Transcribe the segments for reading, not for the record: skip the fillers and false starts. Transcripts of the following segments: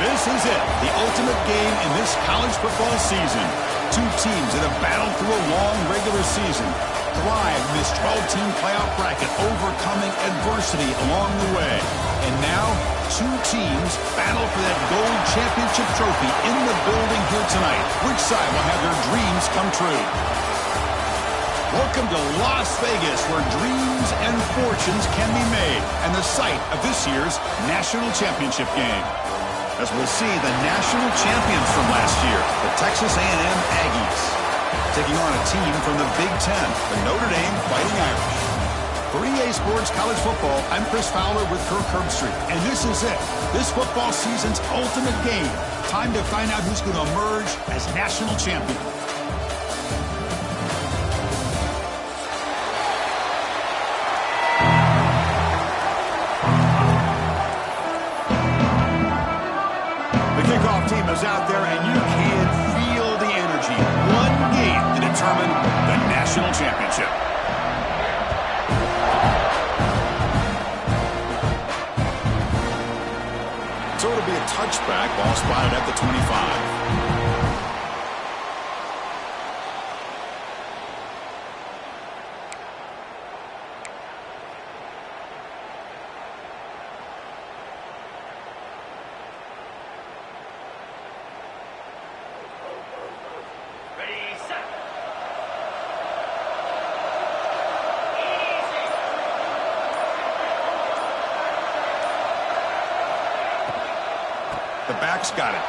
This is it, the ultimate game in this college football season. Two teams that have battled through a long regular season, thrived in this 12-team playoff bracket, overcoming adversity along the way. And now, two teams battle for that gold championship trophy in the building here tonight. Which side will have their dreams come true? Welcome to Las Vegas, where dreams and fortunes can be made, and the site of this year's national championship game. As we'll see, the national champions from last year, the Texas A&M Aggies, taking on a team from the Big Ten, the Notre Dame Fighting Irish. For EA Sports College Football, I'm Chris Fowler with Kirk Herbstreit, and this is it, this football season's ultimate game. Time to find out who's going to emerge as national champion. Kickoff team is out there, and you can feel the energy. One game to determine the national championship. So it'll be a touchback, ball spotted at the 25. The back's got it.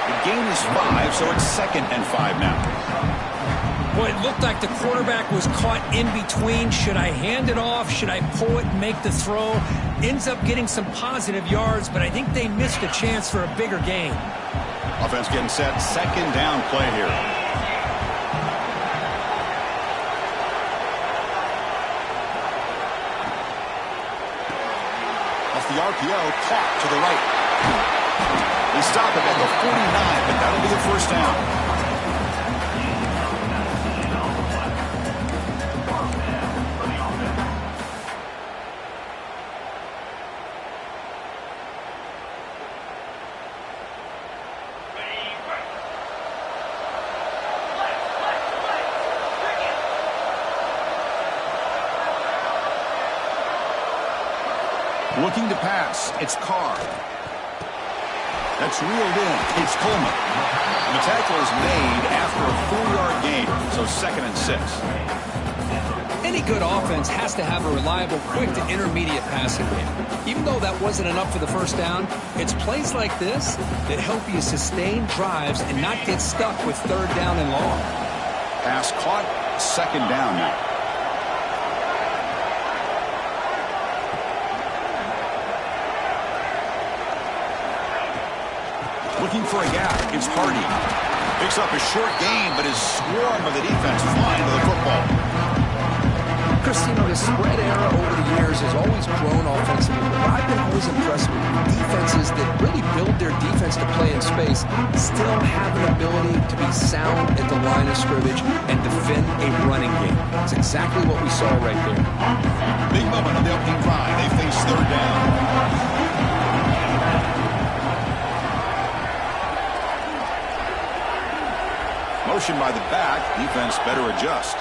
The gain is 5, so it's 2nd and 5 now. Well, it looked like the quarterback was caught in between. Should I hand it off? Should I pull it and make the throw? Ends up getting some positive yards, but I think they missed a chance for a bigger gain. Offense getting set. 2nd down play here. The RPO caught to the right. They stop it at the 49, but that'll be a first down. Looking to pass, it's Carr. That's reeled in, it's Coleman. The tackle is made after a 4-yard gain, so 2nd and 6. Any good offense has to have a reliable, quick to intermediate passing game. Even though that wasn't enough for the first down, it's plays like this that help you sustain drives and not get stuck with 3rd down and long. Pass caught, 2nd down now. Looking for a gap, it's Hardy. Picks up a short gain, but his swarm of the defense flying to the football. Chris, you know, the spread era over the years has always grown offensively, but I've been always impressed with defenses that really build their defense to play in space, still have an ability to be sound at the line of scrimmage and defend a running game. That's exactly what we saw right there. Big moment on the opening drive. They face 3rd down. Motion by the back. Defense better adjust.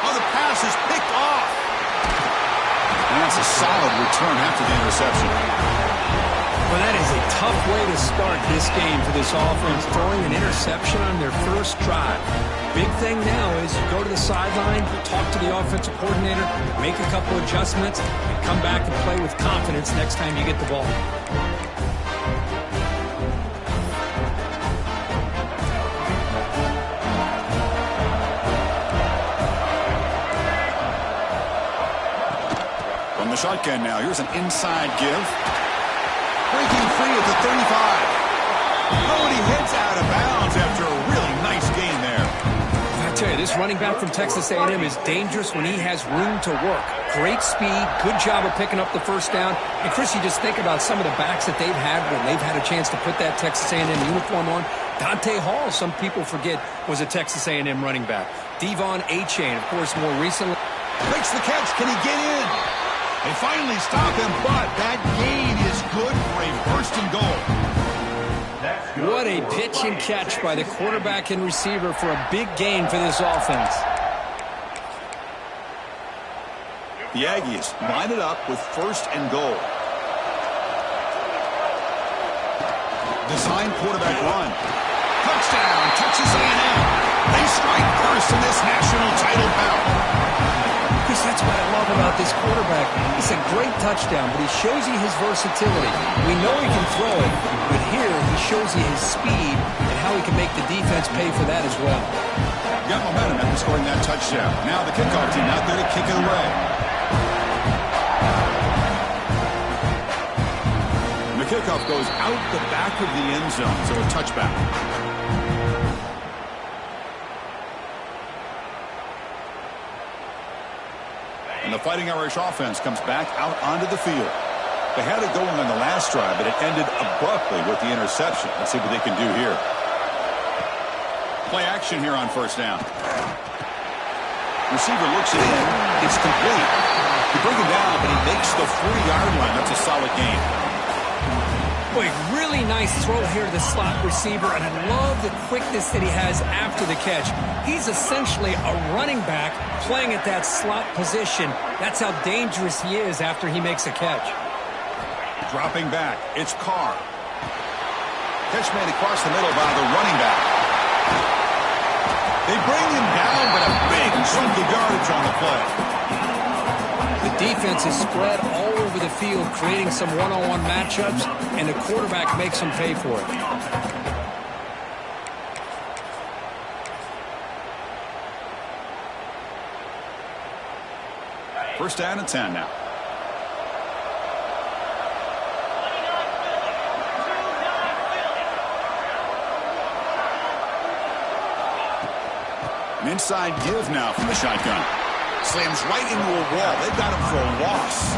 Oh, the pass is picked off. And that's a solid return after the interception. Well, that is a tough way to start this game for this offense, throwing an interception on their first drive. Big thing now is you go to the sideline, talk to the offensive coordinator, make a couple adjustments, and come back and play with confidence next time you get the ball. From the shotgun now, here's an inside give. Breaking free at the 35. Nobody hits out of bounds after a really nice gain there. I tell you, this running back from Texas A&M is dangerous when he has room to work. Great speed, good job of picking up the first down. And Chris, you just think about some of the backs that they've had when they've had a chance to put that Texas A&M uniform on. Dante Hall, some people forget, was a Texas A&M running back. Devon Achane, of course, more recently. Makes the catch. Can he get in? They finally stop him, but that gain is good for a first and goal. What a pitch and catch by the quarterback and receiver for a big gain for this offense. The Aggies line it up with first and goal. Design quarterback run. Touchdown, Texas A&M. They strike first in this national title bout. Chris, that's what I love about this quarterback. It's a great touchdown, but he shows you his versatility. We know he can throw it, but here he shows you his speed and how he can make the defense pay for that as well. Got momentum after scoring that touchdown. Now the kickoff team out there to kick it away. And the kickoff goes out the back of the end zone, so a touchback. And the Fighting Irish offense comes back out onto the field. They had it going on the last drive, but it ended abruptly with the interception. Let's see what they can do here. Play action here on first down. Receiver looks it in. It's complete. You bring him down, but he makes the 40-yard line. That's a solid gain. Boy, really nice throw here to the slot receiver, and I love the quickness that he has after the catch. He's essentially a running back playing at that slot position. That's how dangerous he is after he makes a catch. Dropping back, it's Carr. Catch made across the middle by the running back. They bring him down, but a big chunk of yardage on the play. The defense is spread all over the field, creating some one-on-one matchups, and the quarterback makes them pay for it. First down and 10 now. An inside give now from the shotgun. Slams right into a wall. They've got him for a loss.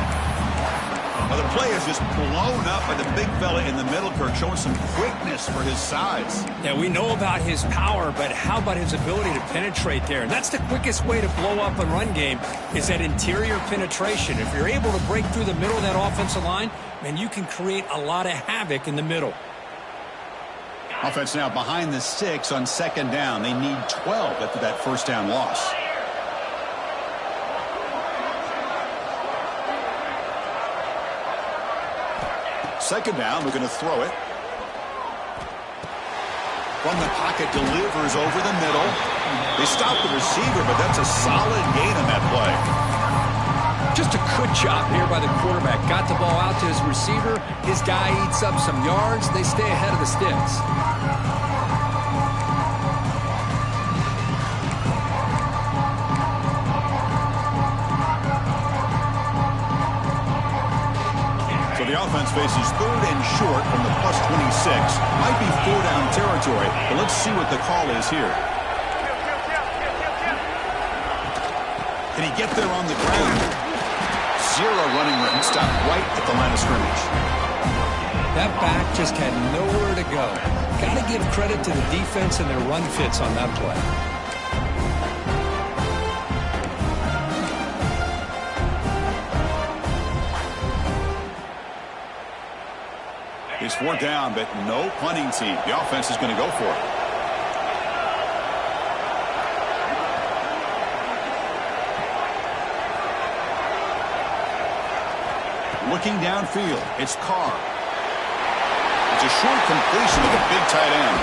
Well, the play is just blown up by the big fella in the middle, Kirk, showing some quickness for his size. Yeah, we know about his power, but how about his ability to penetrate there? And that's the quickest way to blow up a run game, is that interior penetration. If you're able to break through the middle of that offensive line, man, you can create a lot of havoc in the middle. Offense now behind the sticks on second down. They need 12 after that first down loss. Second down, we're going to throw it. From the pocket, delivers over the middle. They stop the receiver, but that's a solid gain on that play. Just a good job here by the quarterback. Got the ball out to his receiver. His guy eats up some yards. They stay ahead of the sticks. The offense faces third and short from the +26. Might be 4-down territory, but let's see what the call is here. Can he get there on the ground? Zero running room. Stopped right at the line of scrimmage. That back just had nowhere to go. Got to give credit to the defense and their run fits on that play. It's 4th down, but no punting team. The offense is going to go for it. Looking downfield, it's Carr. It's a short completion of the big tight end.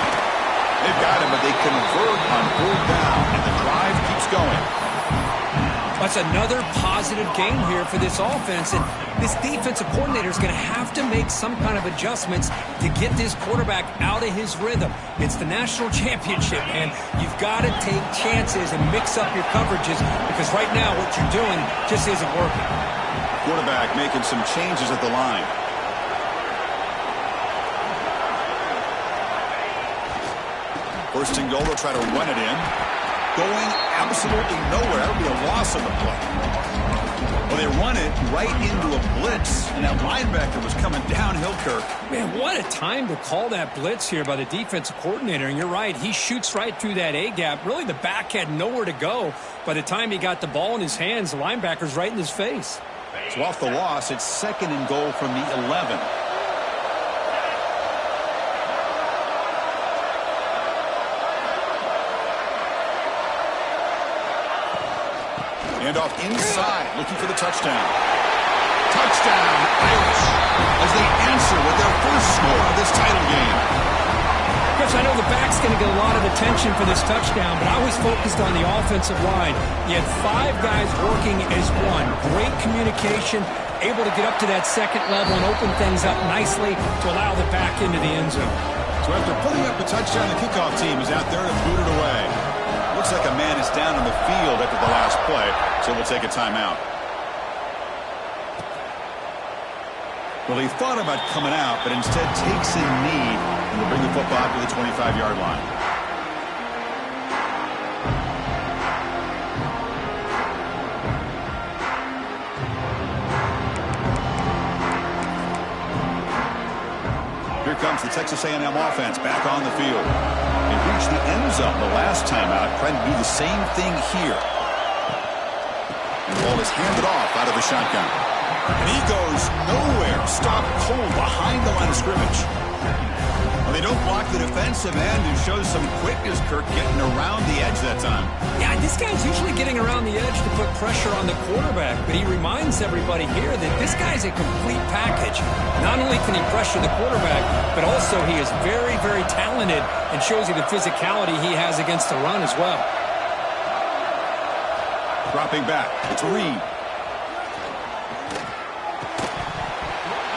They've got him, but they convert on 4th down, and the drive keeps going. That's another positive game here for this offense, and this defensive coordinator is going to have to make some kind of adjustments to get this quarterback out of his rhythm. It's the national championship, and you've got to take chances and mix up your coverages, because right now what you're doing just isn't working. Quarterback making some changes at the line. First and goal, they'll try to run it in. Going absolutely nowhere. That'll be a loss on the play. Well, they run it right into a blitz, and that linebacker was coming downhill, Kirk. Man, what a time to call that blitz here by the defensive coordinator. And you're right, he shoots right through that A-gap. Really, the back had nowhere to go. By the time he got the ball in his hands, the linebacker's right in his face. So off the loss, it's 2nd and goal from the 11. And off inside, looking for the touchdown. Touchdown, Irish, as they answer with their first score of this title game. Chris, I know the back's going to get a lot of attention for this touchdown, but I was focused on the offensive line. You had 5 guys working as one. Great communication, able to get up to that second level and open things up nicely to allow the back into the end zone. So after putting up a touchdown, the kickoff team is out there to boot it away. Looks like a man is down on the field after the last play, so we'll take a timeout. Well, he thought about coming out, but instead takes a knee and will bring the football to the 25-yard line. Here comes the Texas A&M offense back on the field. They reached the end zone the last time out, trying to do the same thing here. And the ball is handed off out of the shotgun. And he goes nowhere. Stopped cold behind the line of scrimmage. Well, they don't block the defensive end, who shows some quickness, Kirk, getting around the edge that time. Yeah, this guy's usually getting around the edge to put pressure on the quarterback, but he reminds everybody here that this guy's a complete package. Not only can he pressure the quarterback, but also he is very, very talented and shows you the physicality he has against the run as well. Dropping back, it's Reed.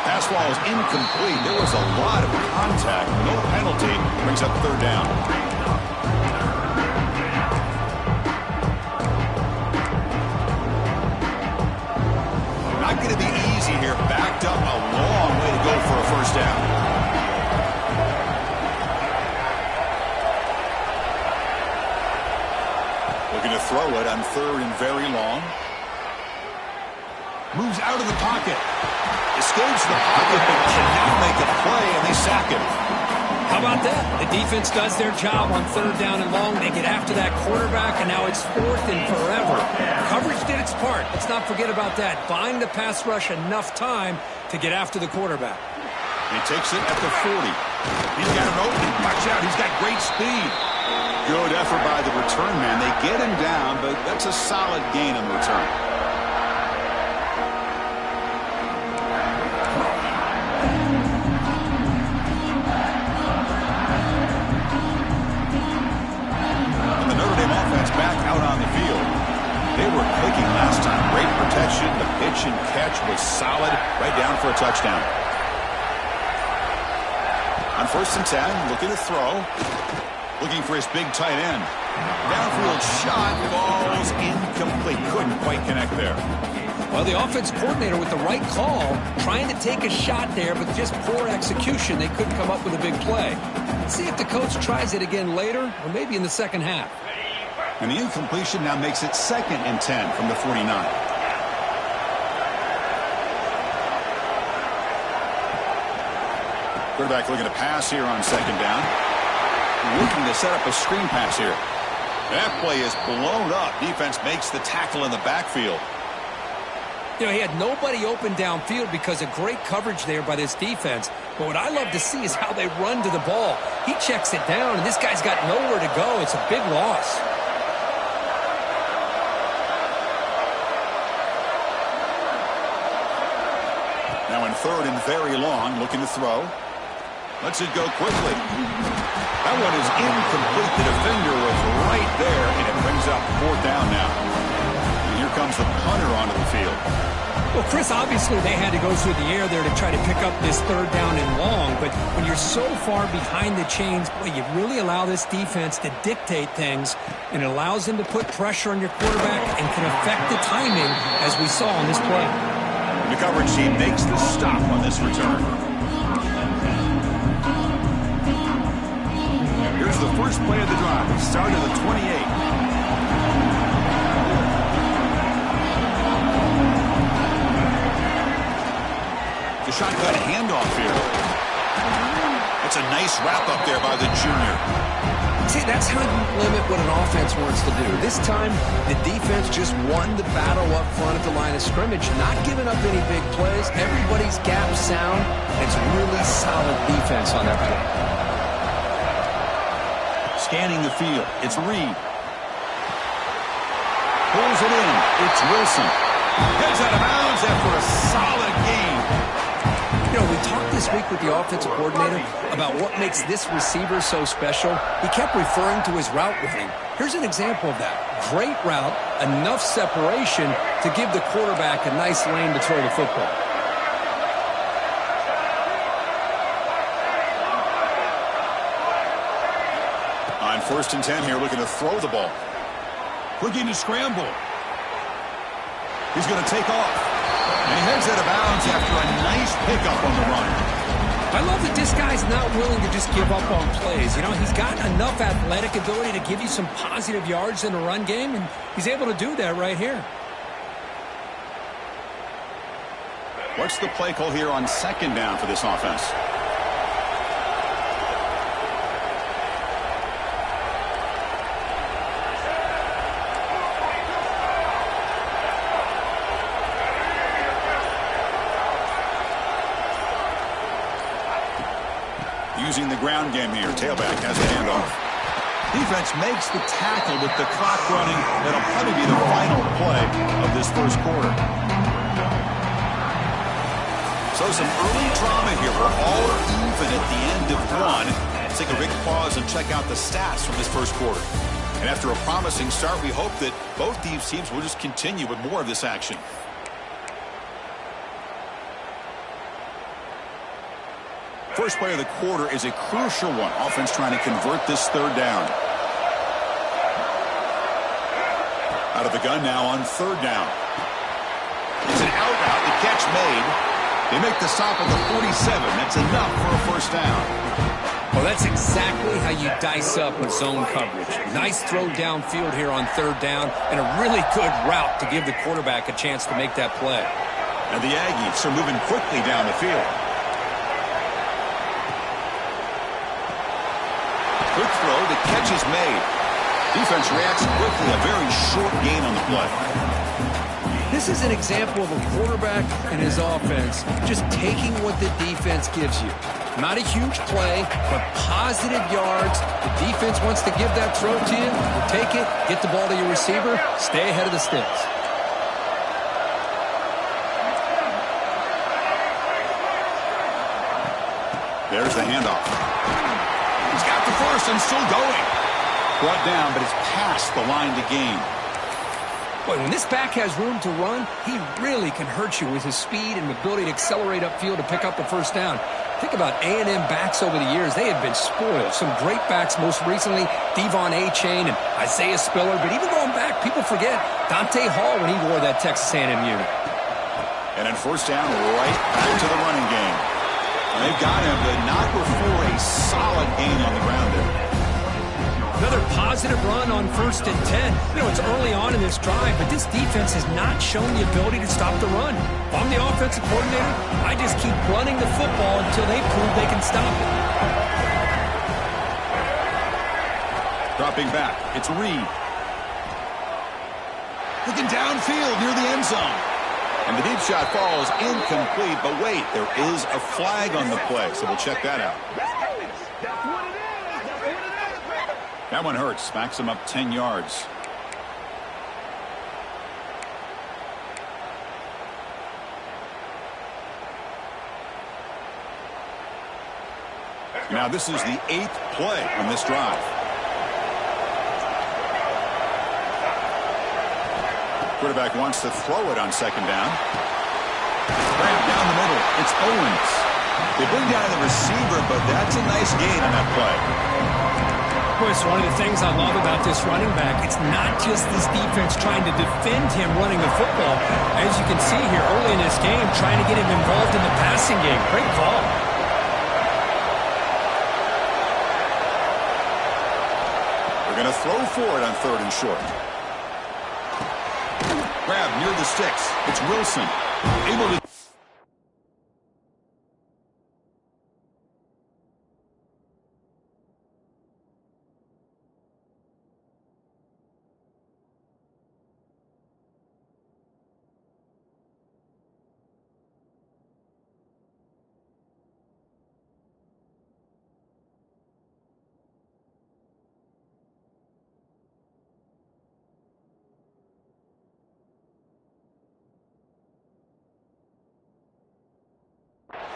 Pass ball is incomplete. There was a lot of contact. No penalty. Brings up 3rd down. Not going to be easy here. Backed up a long way to go for a 1st down. Looking to throw it on 3rd and very long. Moves out of the pocket. Escapes the pocket, but cannot make a play, and they sack him. How about that? The defense does their job on 3rd down and long. They get after that quarterback, and now it's 4th and forever. Coverage did its part. Let's not forget about that. Buying the pass rush enough time to get after the quarterback. He takes it at the 40. He's got an open. Watch out. He's got great speed. Good effort by the return man. They get him down, but that's a solid gain on the return. Back out on the field. They were clicking last time. Great protection. The pitch and catch was solid. Right down for a touchdown. On 1st and 10, looking to throw. Looking for his big tight end. Downfield shot falls incomplete. Couldn't quite connect there. Well, the offense coordinator with the right call, trying to take a shot there, but just poor execution. They couldn't come up with a big play. Let's see if the coach tries it again later, or maybe in the second half. And the incompletion now makes it 2nd and 10 from the 49. Quarterback looking to pass here on 2nd down. Looking to set up a screen pass here. That play is blown up. Defense makes the tackle in the backfield. You know, he had nobody open downfield because of great coverage there by this defense. But what I love to see is how they run to the ball. He checks it down, and this guy's got nowhere to go. It's a big loss. Now in 3rd and very long, looking to throw. Lets it go quickly. That one is incomplete. The defender was right there, and it brings up 4th down now. And here comes the punter onto the field. Well, Chris, obviously they had to go through the air there to try to pick up this 3rd down and long. But when you're so far behind the chains, boy, you really allow this defense to dictate things, and it allows them to put pressure on your quarterback and can affect the timing, as we saw on this play. The coverage team makes the stop on this return. Here's the first play of the drive. We start at the 28. The shotgun handoff here. That's a nice wrap up there by the junior. See, that's how you limit what an offense wants to do. This time, the defense just won the battle up front at the line of scrimmage, not giving up any big plays. Everybody's gap sound. It's really solid defense on that play. Scanning the field, it's Reed. Pulls it in, it's Wilson. Heads out of bounds after a solid game. You know, we talked this week with the offensive coordinator about what makes this receiver so special. He kept referring to his route running. Here's an example of that. Great route, enough separation to give the quarterback a nice lane to throw the football. On 1st and 10 here, looking to throw the ball. Looking to scramble. He's going to take off. And he heads out of bounds after a nice pickup on the run. I love that this guy's not willing to just give up on plays. You know, he's got enough athletic ability to give you some positive yards in the run game, and he's able to do that right here. What's the play call here on 2nd down for this offense? Using the ground game here. Tailback has the handoff. Defense makes the tackle with the clock running. That'll probably be the final play of this first quarter. So some early drama here. We're all even at the end of one. Let's take a big pause and check out the stats from this first quarter. And after a promising start, we hope that both these teams will just continue with more of this action. First play of the quarter is a crucial one. Offense trying to convert this 3rd down. Out of the gun now on 3rd down. It's an out route. The catch made. They make the stop at the 47. That's enough for a 1st down. Well, that's exactly how you dice up with zone coverage. Nice throw downfield here on 3rd down, and a really good route to give the quarterback a chance to make that play. And the Aggies are moving quickly down the field. Quick throw, the catch is made. Defense reacts quickly, a very short gain on the play. This is an example of a quarterback and his offense just taking what the defense gives you. Not a huge play, but positive yards. The defense wants to give that throw to you. You take it, get the ball to your receiver, stay ahead of the sticks. There's the handoff. He's got the first and still going. Brought down, but it's past the line to gain. Boy, when this back has room to run, he really can hurt you with his speed and ability to accelerate upfield to pick up the 1st down. Think about A&M backs over the years. They have been spoiled. Some great backs, most recently Devon A-Chain and Isaiah Spiller. But even going back, people forget Dante Hall when he wore that Texas A&M unit. And on 1st down, right back to the running game. They've got him, but not before a solid gain on the ground there. Another positive run on 1st and 10. You know, it's early on in this drive, but this defense has not shown the ability to stop the run. If I'm the offensive coordinator, I just keep running the football until they prove they can stop it. Dropping back, it's Reed. Looking downfield near the end zone. And the deep shot falls incomplete, but wait, there is a flag on the play, so we'll check that out. That one hurts, backs him up 10 yards. Now this is the 8th play on this drive. Quarterback wants to throw it on 2nd down. Grab down the middle. It's Owens. They bring down the receiver, but that's a nice gain on that play. Boy, it's one of the things I love about this running back. It's not just this defense trying to defend him running the football. As you can see here early in this game, trying to get him involved in the passing game. Great call. They're going to throw for it on 3rd and short. Grab near the sticks. It's Wilson. Able to...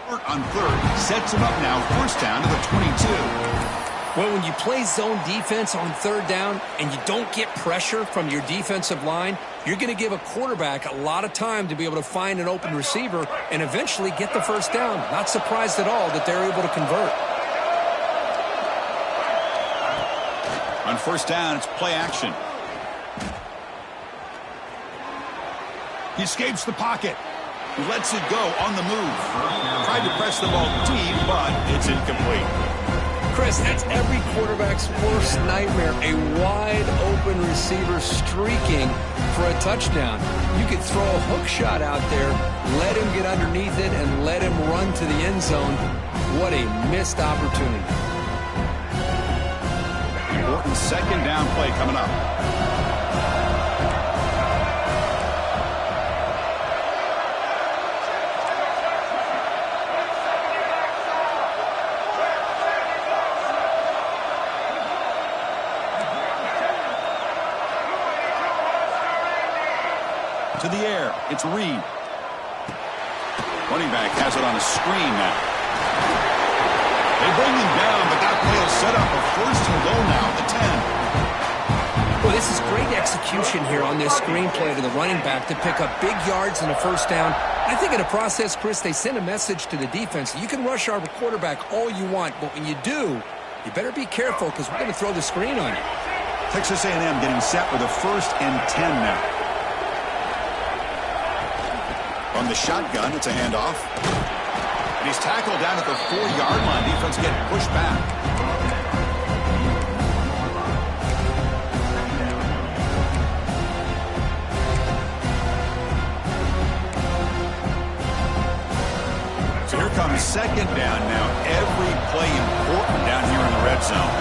On third, sets him up now, first down to the 22. Well, when you play zone defense on third down and you don't get pressure from your defensive line, you're going to give a quarterback a lot of time to be able to find an open receiver and eventually get the first down. Not surprised at all that they're able to convert. On first down, it's play action. He escapes the pocket. He lets it go on the move. Tried to press the ball deep, but it's incomplete. Chris, that's every quarterback's worst nightmare, a wide-open receiver streaking for a touchdown. You could throw a hook shot out there, let him get underneath it, and let him run to the end zone. What a missed opportunity. Important second down play coming up. To the air, it's Reed. Running back has it on a screen now. They bring him down, but that play will set up a first and goal now at the 10. Well, this is great execution here on this screenplay to the running back to pick up big yards and a first down. I think in the process, Chris, they send a message to the defense. You can rush our quarterback all you want, but when you do, you better be careful because we're going to throw the screen on you. Texas A&M getting set with a first and 10 now. On the shotgun, it's a handoff. And he's tackled down at the 4-yard line. Defense getting pushed back. So here comes second down now. Every play important down here in the red zone.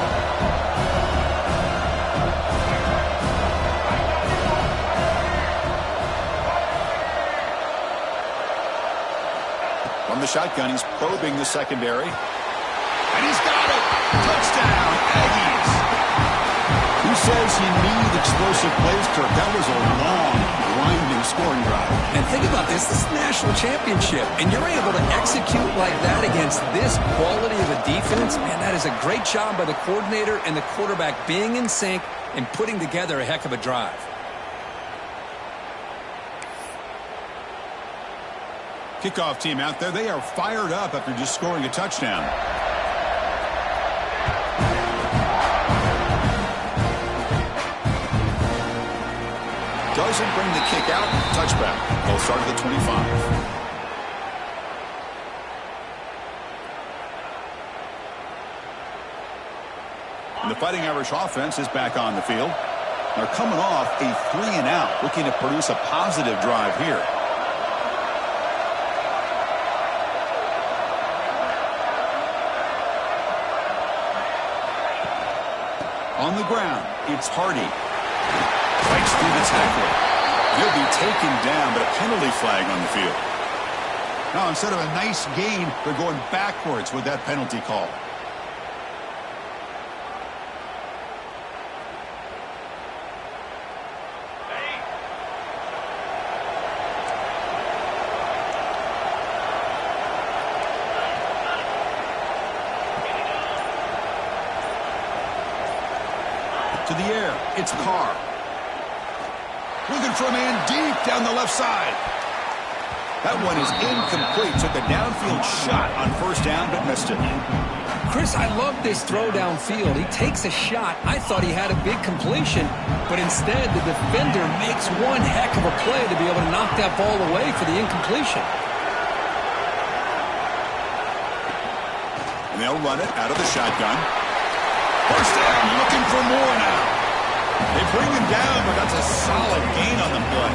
From the shotgun, he's probing the secondary. And he's got it! Touchdown, Aggies! Who says you need explosive plays, Kirk? That was a long, grinding scoring drive. And think about this. This is a national championship. And you're able to execute like that against this quality of a defense. Man, that is a great job by the coordinator and the quarterback being in sync and putting together a heck of a drive. Kickoff team out there, they are fired up after just scoring a touchdown. Doesn't bring the kick out. Touchback. They'll start at the 25. And the Fighting Irish offense is back on the field. They're coming off a 3-and-out, looking to produce a positive drive here. On the ground, it's Hardy. Fights through the tackle. He'll be taken down, but a penalty flag on the field. Now, instead of a nice gain, they're going backwards with that penalty call. To the air, it's Carr. Looking for a man deep down the left side. That one is incomplete. Took a downfield shot on first down, but missed it. Chris, I love this throw downfield. He takes a shot. I thought he had a big completion, but instead the defender makes one heck of a play to be able to knock that ball away for the incompletion. And they'll run it out of the shotgun. First down, looking for more now. They bring him down, but that's a solid gain on the play.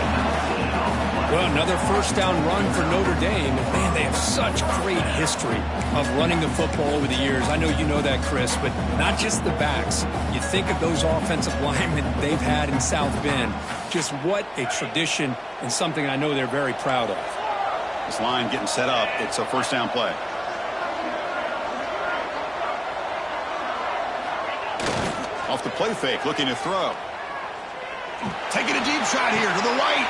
Well, another first down run for Notre Dame. And man, they have such great history of running the football over the years. I know you know that, Chris, but not just the backs. You think of those offensive linemen they've had in South Bend. Just what a tradition and something I know they're very proud of. This line getting set up. It's a first down play. Off the play fake, looking to throw. Taking a deep shot here to the right.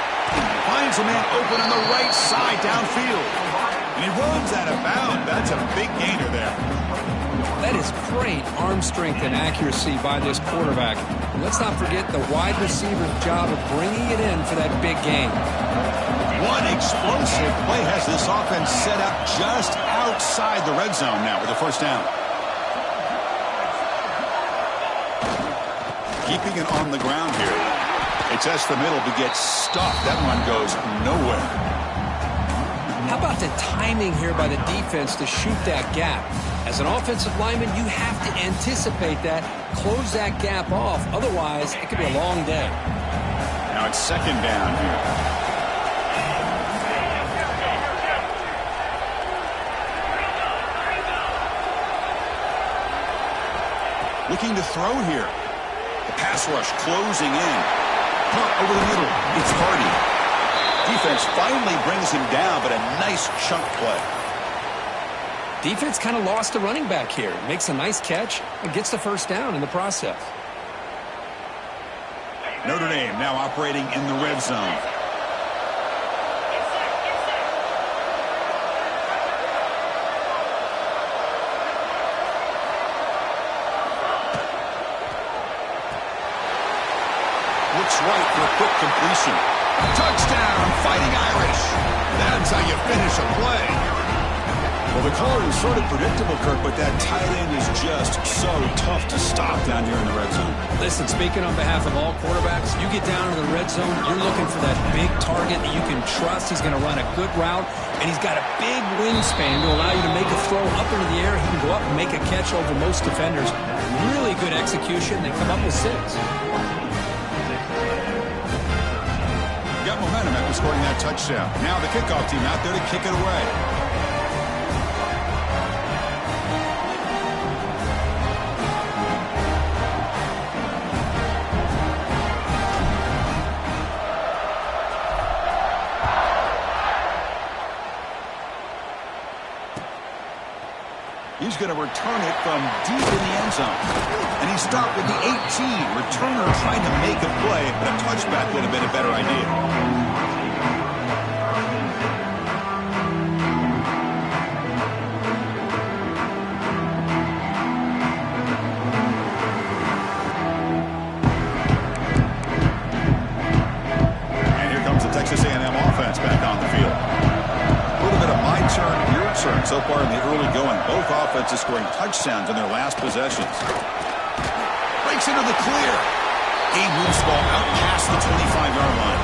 Finds a man open on the right side downfield. And he runs out of bounds. That's a big gainer there. That is great arm strength and accuracy by this quarterback. And let's not forget the wide receiver's job of bringing it in for that big gain. One explosive play has this offense set up just outside the red zone now with a first down. Keeping it on the ground here. It tests the middle but gets stuffed. That one goes nowhere. How about the timing here by the defense to shoot that gap? As an offensive lineman, you have to anticipate that, close that gap off. Otherwise, it could be a long day. Now it's second down here. Looking to throw here. The pass rush closing in. Punt over the middle. It's Hardy. Defense finally brings him down, but a nice chunk play. Defense kind of lost a running back here. Makes a nice catch and gets the first down in the process. Notre Dame now operating in the red zone. Looks right for a quick completion. Touchdown, Fighting Irish. That's how you finish a play. Well, the call was sort of predictable, Kirk, but that tight end is just so tough to stop down here in the red zone. Listen, speaking on behalf of all quarterbacks, you get down to the red zone, you're looking for that big target that you can trust. He's going to run a good route, and he's got a big wingspan to allow you to make a throw up into the air. He can go up and make a catch over most defenders. Really good execution. They come up with 6. Got momentum after scoring that touchdown. Now the kickoff team out there to kick it away. He's going to return it from deep in the end zone. And he stopped with the 18. Returner trying to make a play, but a touchback would have been a better idea. And here comes the Texas A&M offense back on the field. A little bit of my turn, your turn so far in the early going. Both offenses scoring touchdowns in their last possessions. Breaks into the clear. He moves the ball out past the 25-yard line.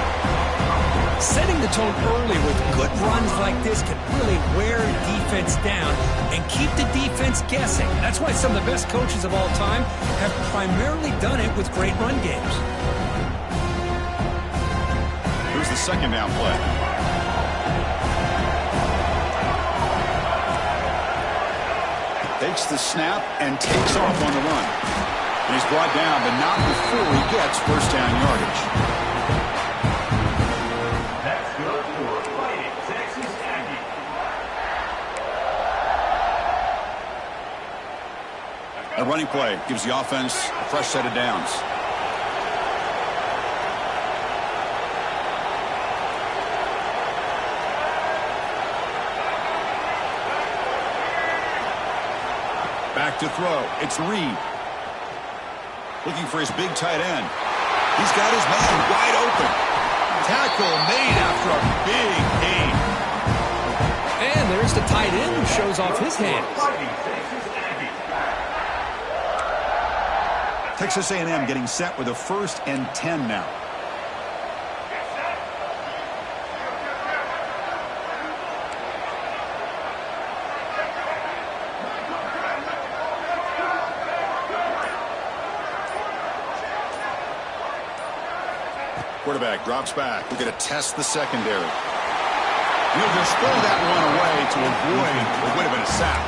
Setting the tone early with good runs like this can really wear defense down and keep the defense guessing. That's why some of the best coaches of all time have primarily done it with great run games. Here's the second down play. Takes the snap and takes off on the run. And he's brought down, but not before he gets first down yardage. That's good for Fighting Texas Aggies. A running play gives the offense a fresh set of downs. Back to throw. It's Reed. Looking for his big tight end. He's got his man wide open. Tackle made after a big gain. And there's the tight end who shows off his hands. Texas A&M getting set with a 1st and 10 now. Quarterback drops back. We're going to test the secondary. He'll just throw that one away to avoid what would have been a sack.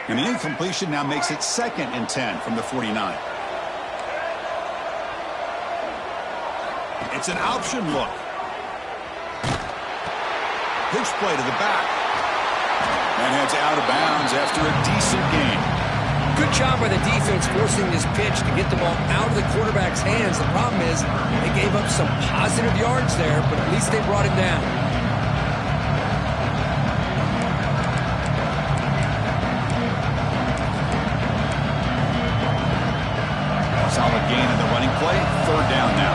And the incompletion now makes it 2nd and 10 from the 49. It's an option look. Pitch play to the back. And heads out of bounds after a decent gain. Good job by the defense forcing this pitch to get the ball out of the quarterback's hands. The problem is they gave up some positive yards there, but at least they brought him down. Solid gain in the running play. Third down now.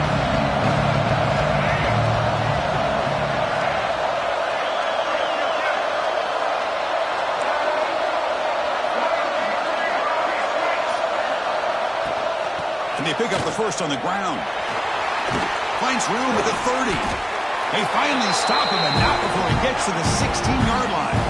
And they pick up the first on the ground. Finds room at the 30. They finally stop him, and not before he gets to the 16-yard line.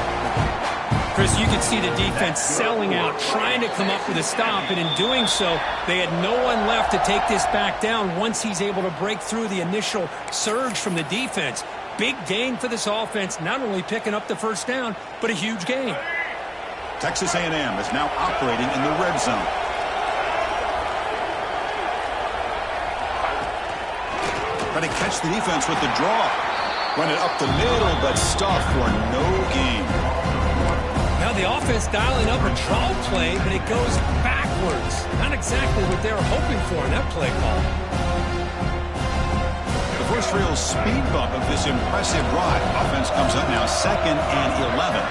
Chris, you can see the defense selling out, trying to come up with a stop, and in doing so, they had no one left to take this back down once he's able to break through the initial surge from the defense. Big gain for this offense, not only picking up the first down, but a huge gain. Texas A&M is now operating in the red zone. Trying to catch the defense with the draw. Run it up the middle, but stuffed for no gain. Now the offense dialing up a draw play, but it goes backwards. Not exactly what they were hoping for in that play call. The first real speed bump of this impressive drive. Offense comes up now 2nd and 11.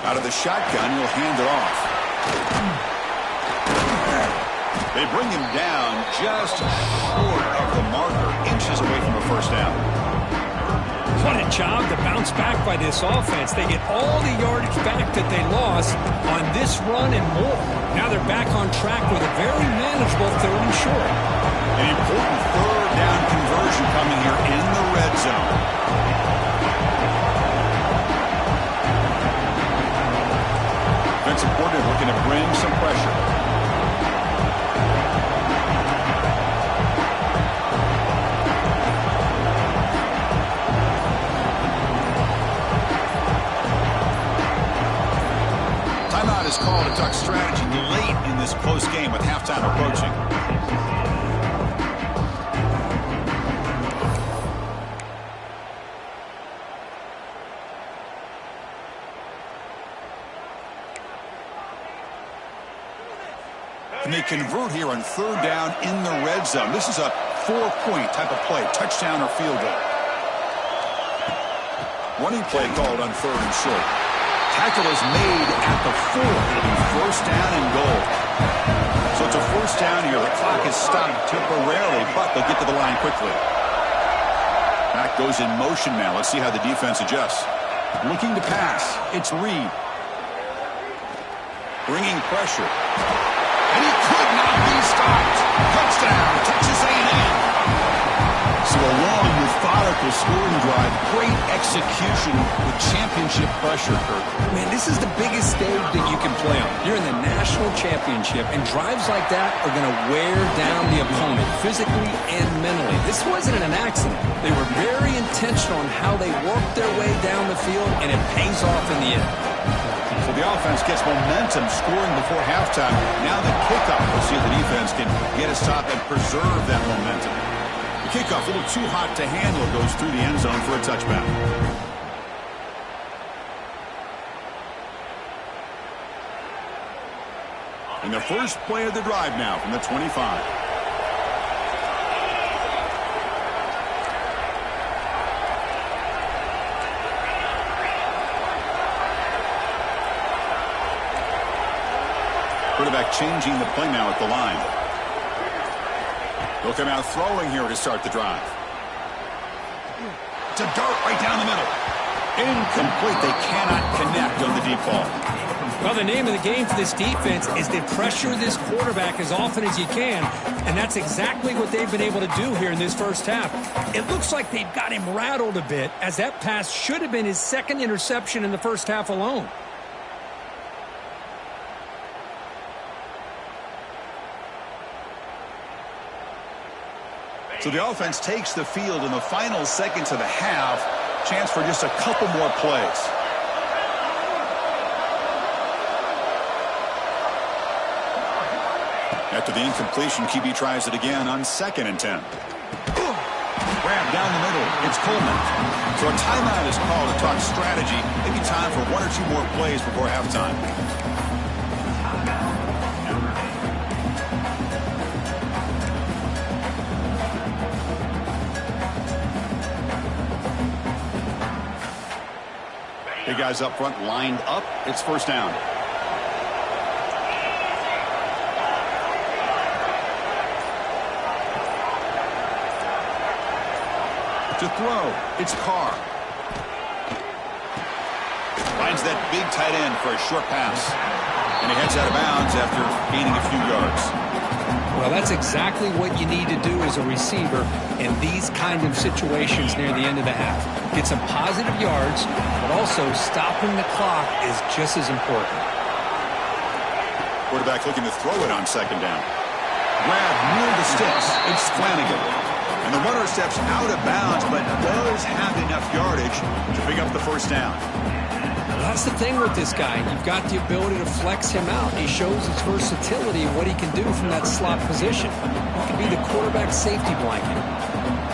Out of the shotgun, he'll hand it off. They bring him down just short of the marker, inches away from a first down. What a job to bounce back by this offense. They get all the yardage back that they lost on this run and more. Now they're back on track with a very manageable 3rd and short. An important 3rd down conversion coming here in the red zone. Defensive coordinator looking to bring some pressure. Timeout is called to talk strategy late in this close game with halftime approaching. And they convert here on 3rd down in the red zone. This is a 4-point type of play, touchdown or field goal. Running play called on 3rd and short. Tackle is made at the 4. It'll be 1st down and goal. So it's a 1st down here. The clock is stopped temporarily, but they'll get to the line quickly. Back goes in motion now. Let's see how the defense adjusts. Looking to pass. It's Reed. Bringing pressure. And he could not be stopped. Touchdown, Texas A&M. So a long, methodical scoring drive. Great execution with championship pressure, Kurt. Man, this is the biggest stage that you can play on. You're in the national championship, and drives like that are going to wear down the opponent physically and mentally. This wasn't an accident. They were very intentional on how they worked their way down the field, and it pays off in the end. So the offense gets momentum, scoring before halftime. Now the kickoff. We'll see if the defense can get a stop and preserve that momentum. The kickoff, a little too hot to handle, goes through the end zone for a touchback. And the first play of the drive now from the 25. Quarterback changing the play now at the line. They'll come out throwing here to start the drive. It's a dart right down the middle. Incomplete. They cannot connect on the deep ball. Well, the name of the game for this defense is to pressure this quarterback as often as you can, and that's exactly what they've been able to do here in this first half. It looks like they've got him rattled a bit, as that pass should have been his 2nd interception in the first half alone. So the offense takes the field in the final seconds of the half. Chance for just a couple more plays. After the incompletion, QB tries it again on 2nd and 10. Grab down the middle. It's Coleman. So a timeout is called to talk strategy. Maybe time for 1 or 2 more plays before halftime. Big guys up front lined up. It's 1st down. To throw, it's Carr. Finds that big tight end for a short pass. And he heads out of bounds after gaining a few yards. Well, that's exactly what you need to do as a receiver in these kind of situations near the end of the half. Get some positive yards, but also stopping the clock is just as important. Quarterback looking to throw it on 2nd down. Grab near the sticks. It's Flanagan. And the runner steps out of bounds, but does have enough yardage to pick up the 1st down. Well, that's the thing with this guy. You've got the ability to flex him out. He shows his versatility and what he can do from that slot position. He can be the quarterback safety blanket.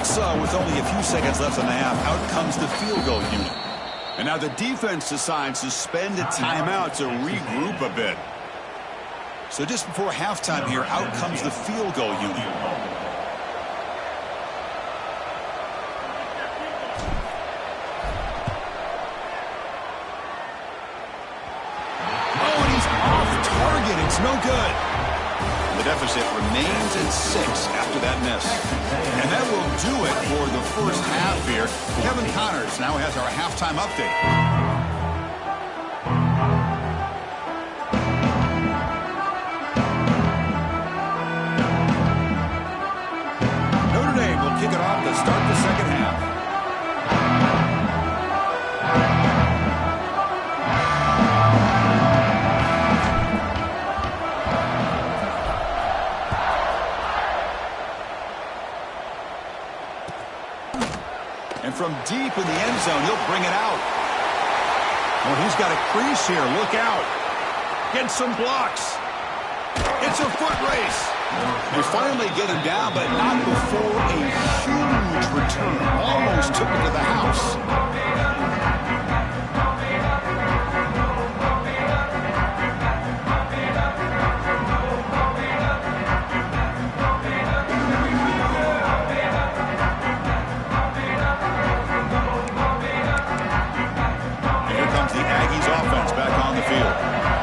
So, with only a few seconds left in the half, out comes the field goal unit. And now the defense decides to spend a timeout to regroup a bit. So just before halftime here, out comes the field goal unit. It's no good. The deficit remains at 6 after that miss. And that will do it for the 1st half here. Kevin Connors now has our halftime update. Notre Dame will kick it off to start the 2nd half. And from deep in the end zone, he'll bring it out. Well, he's got a crease here. Look out. Get some blocks. It's a foot race. They finally get him down, but not before a huge return. Almost took him to the house.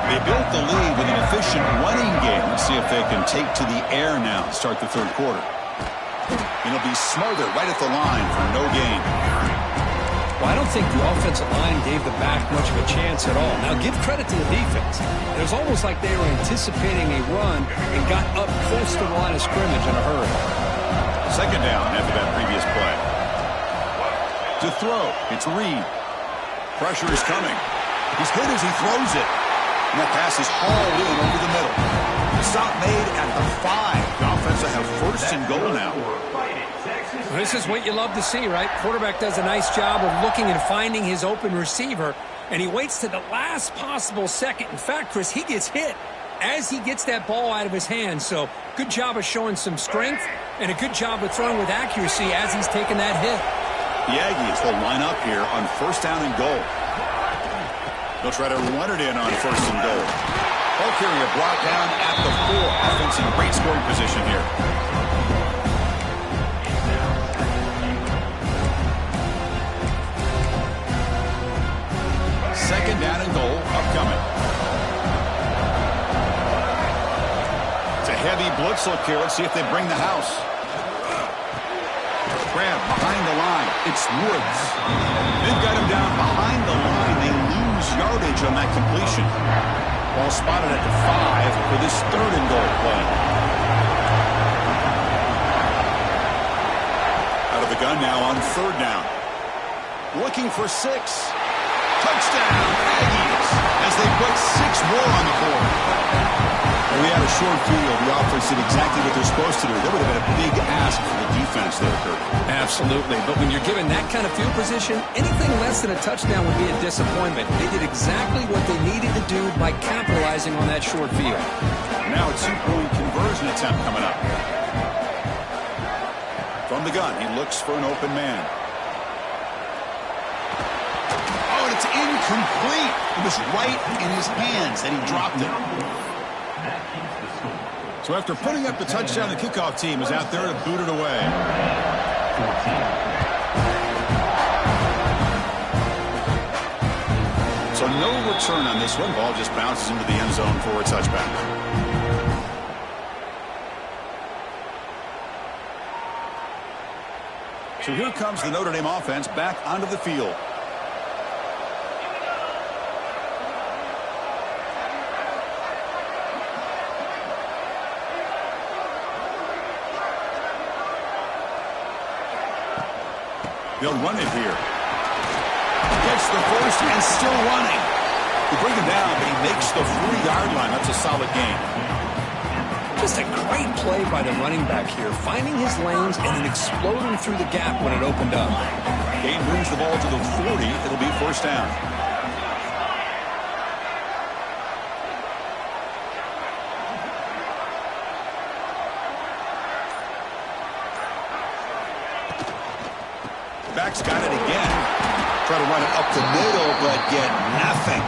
They built the lead with an efficient running game. Let's see if they can take to the air now. Start the 3rd quarter. And it'll be Smothered right at the line for no gain. Well, I don't think the offensive line gave the back much of a chance at all. Now, give credit to the defense. It was almost like they were anticipating a run and got up close to the line of scrimmage in a hurry. 2nd down after that previous play. To throw, it's Reed. Pressure is coming. He's hit as he throws it. And that pass is hauled in over the middle. The stop made at the 5. The offense will have 1st and goal now. Well, this is what you love to see, right? Quarterback does a nice job of looking and finding his open receiver, and he waits to the last possible second. In fact, Chris, he gets hit as he gets that ball out of his hands. So good job of showing some strength and a good job of throwing with accuracy as he's taking that hit. The Aggies will line up here on 1st down and goal. They'll try to run it in on 1st and goal. Ball carrier brought down at the 4. Offense in great scoring position here. Second down and goal upcoming. It's a heavy blitz look here. Let's see if they bring the house. Grab behind the line. It's Woods. They've got him down behind the line. They lose yardage on that completion. Ball spotted at the 5 for this 3rd and goal play. Out of the gun now on 3rd down. Looking for 6. Touchdown, Aggies, as they put 6 more on the board. Well, we had a short field. The offense did exactly what they're supposed to do. That would have been a big ask for the defense there, Kurt. Absolutely. But when you're given that kind of field position, anything less than a touchdown would be a disappointment. They did exactly what they needed to do by capitalizing on that short field. Now a 2-point conversion attempt coming up. From the gun, he looks for an open man. Oh, and it's incomplete. It was right in his hands, and he dropped it. So after putting up the touchdown, the kickoff team is out there to boot it away. So no return on this one. Ball just bounces into the end zone for a touchback. So here comes the Notre Dame offense back onto the field. They'll run it here. Gets the first and still running. They bring him down, but he makes the 3-yard line. That's a solid gain. Just a great play by the running back here, finding his lanes and then exploding through the gap when it opened up. Gain moves the ball to the 40. It'll be first down. Back's got it again. Try to run it up the middle, but get nothing.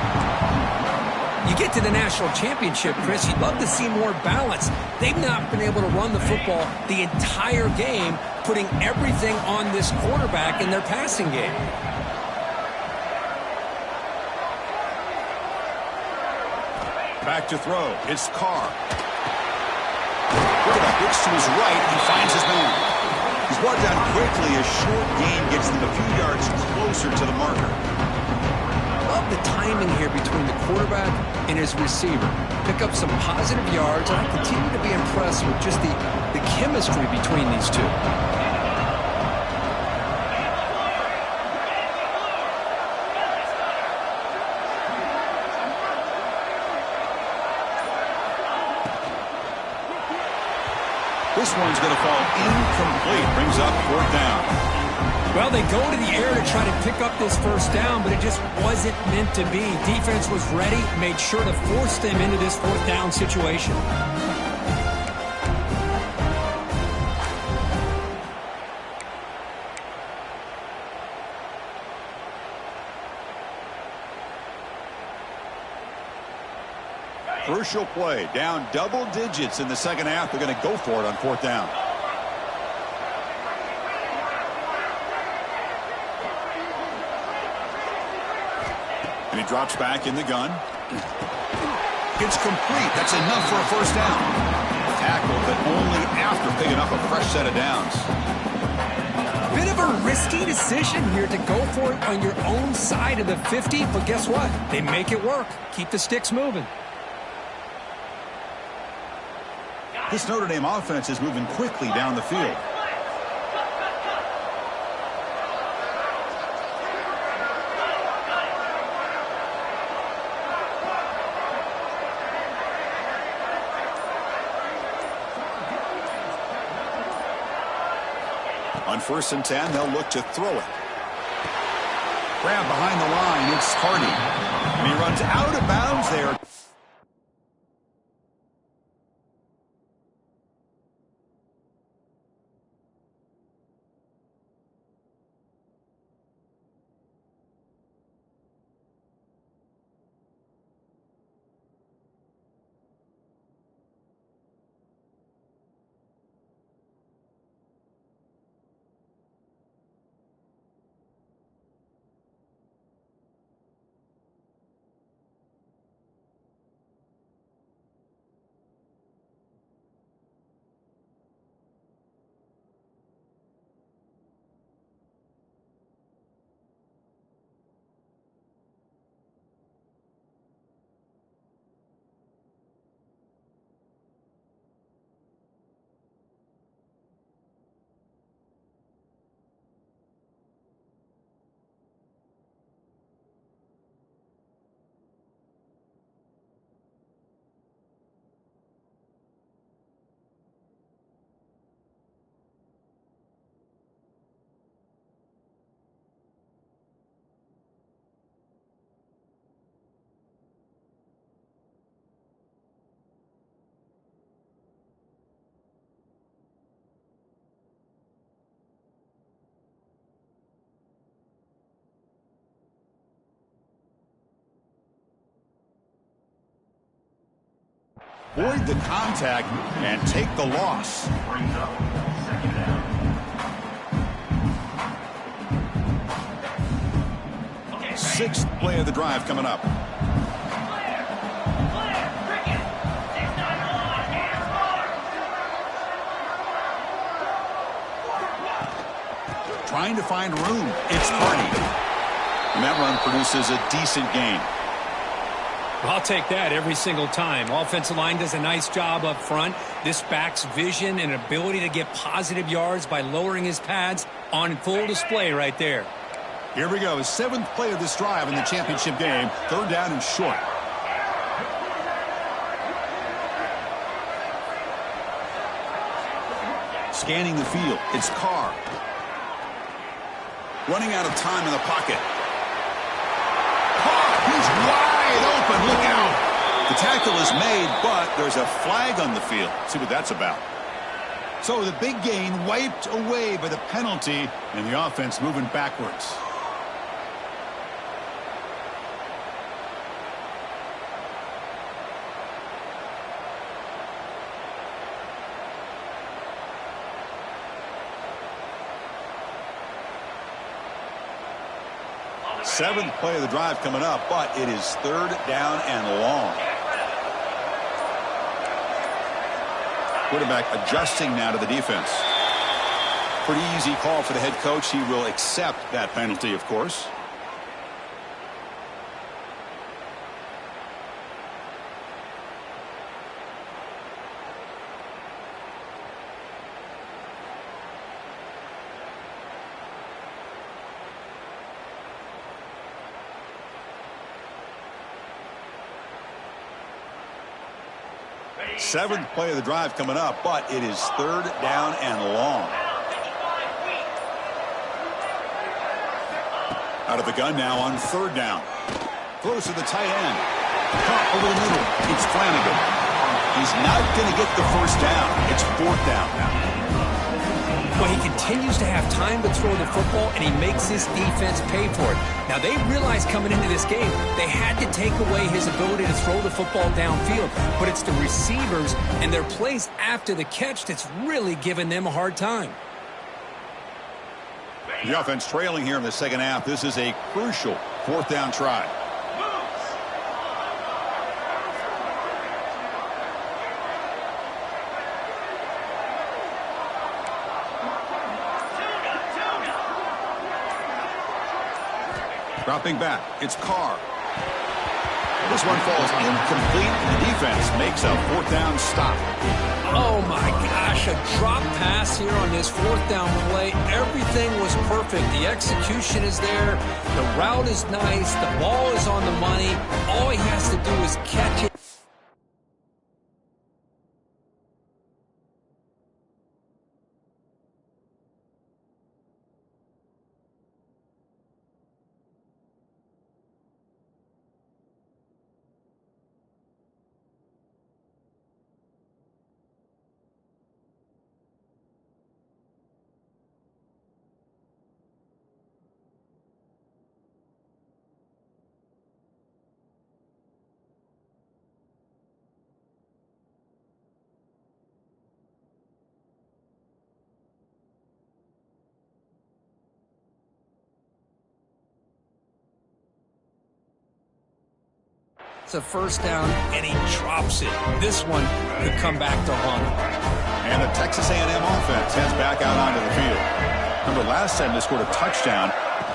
You get to the national championship, Chris, you'd love to see more balance. They've not been able to run the football the entire game, putting everything on this quarterback in their passing game. Back to throw. It's Carr. Quarterback looks to his right. He finds his man. He's brought down quickly. A short gain gets them a few yards closer to the marker. Love the timing here between the quarterback and his receiver. Pick up some positive yards, and I continue to be impressed with just the chemistry between these two. This one's going to fall incomplete. Brings up fourth down. Well, they go to the air to try to pick up this first down, but it just wasn't meant to be. Defense was ready, made sure to force them into this fourth down situation. Crucial play. Down double digits in the second half. They're going to go for it on fourth down. And he drops back in the gun. It's complete. That's enough for a first down. Tackle, but only after picking up a fresh set of downs. Bit of a risky decision here to go for it on your own side of the 50, but guess what? They make it work. Keep the sticks moving. This Notre Dame offense is moving quickly down the field. On 1st and 10, they'll look to throw it. Grab behind the line, it's Hardy. And he runs out of bounds there. avoid the contact and take the loss. Brings up second down. Sixth play of the drive coming up. Trying to find room. It's Hardy. And that run produces a decent gain. I'll take that every single time. Offensive line does a nice job up front. This back's vision and ability to get positive yards by lowering his pads on full display right there. Here we go. Seventh play of this drive in the championship game. Third down and short. Scanning the field. It's Carr. Running out of time in the pocket. Carr, he's wide open. Look out. The tackle is made, but there's a flag on the field. See what that's about. So the big gain wiped away by the penalty, and the offense moving backwards. Seventh play of the drive coming up, but it is third down and long. Quarterback adjusting now to the defense. Pretty easy call for the head coach. He will accept that penalty, of course. Seventh play of the drive coming up, but it is third down and long. Out of the gun now on third down. Close to the tight end. Caught over the middle. It's Flanagan. He's not going to get the first down. It's fourth down now. Well, he continues to have time to throw the football, and he makes his defense pay for it. Now, they realized coming into this game they had to take away his ability to throw the football downfield, but it's the receivers and their plays after the catch that's really giving them a hard time. The offense trailing here in the second half. This is a crucial fourth down try. Dropping back, it's Carr. This one falls incomplete, and the defense makes a fourth down stop. Oh my gosh, a drop pass here on this fourth down play. Everything was perfect. The execution is there. The route is nice. The ball is on the money. All he has to do is catch it. It's a first down, and he drops it. This one could come back to haunt him. And the Texas A&M offense heads back out onto the field. Remember, last time they scored a touchdown.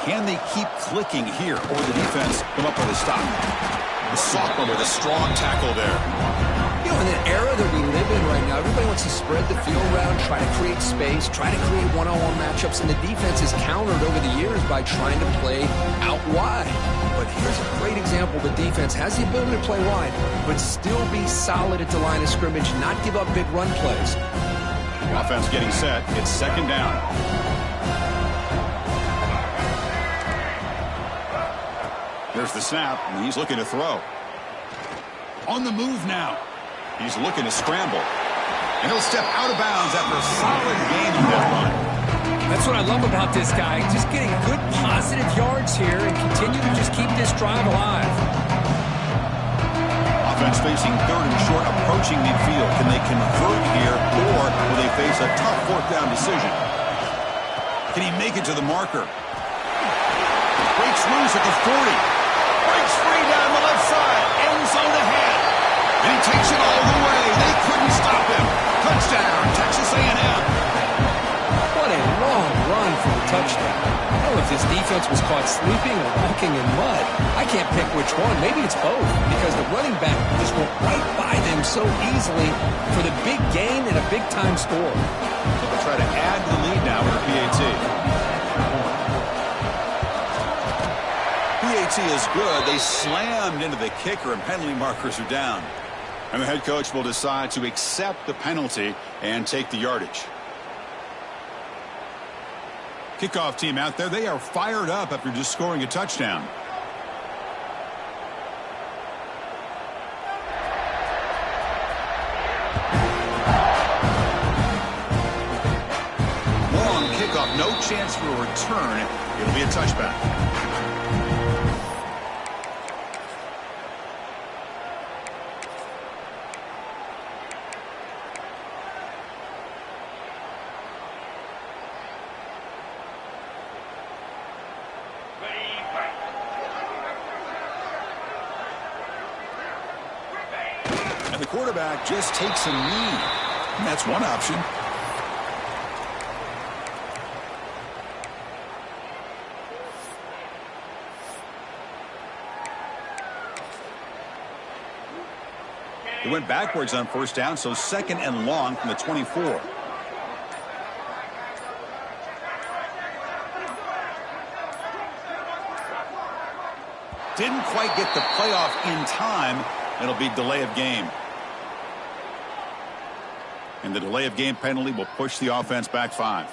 Can they keep clicking here, or the defense come up with a stop? The sophomore with a strong tackle there. You know, in the era that we live in right now, everybody wants to spread the field around, try to create space, try to create one-on-one matchups, and the defense is countered over the years by trying to play out wide. But here's a great example. The defense has the ability to play wide, but still be solid at the line of scrimmage, not give up big run plays. Offense getting set. It's second down. There's the snap, and he's looking to throw. On the move now. He's looking to scramble. And he'll step out of bounds after a solid gain on that run. That's what I love about this guy. Just getting good positive yards here and continue to just keep this drive alive. Defense facing third and short, approaching midfield. Can they convert here, or will they face a tough fourth down decision? Can he make it to the marker? Breaks loose at the 40. Breaks free down the left side. End zone ahead. And he takes it all the way. They couldn't stop him. Touchdown, Texas A&M. What a long run for the touchdown. I don't know if this defense was caught sleeping or walking in mud. I can't pick which one. Maybe it's both, because the running back just went right by them so easily for the big gain and a big-time score. So they'll try to add to the lead now with a PAT. PAT is good. They slammed into the kicker, and penalty markers are down. And the head coach will decide to accept the penalty and take the yardage. Kickoff team out there, they are fired up after just scoring a touchdown. Long kickoff, no chance for a return. It'll be a touchback. And the quarterback just takes a knee. And that's one option. They went backwards on first down, so second and long from the 24. Didn't quite get the playoff in time. It'll be delay of game. And the delay of game penalty will push the offense back 5.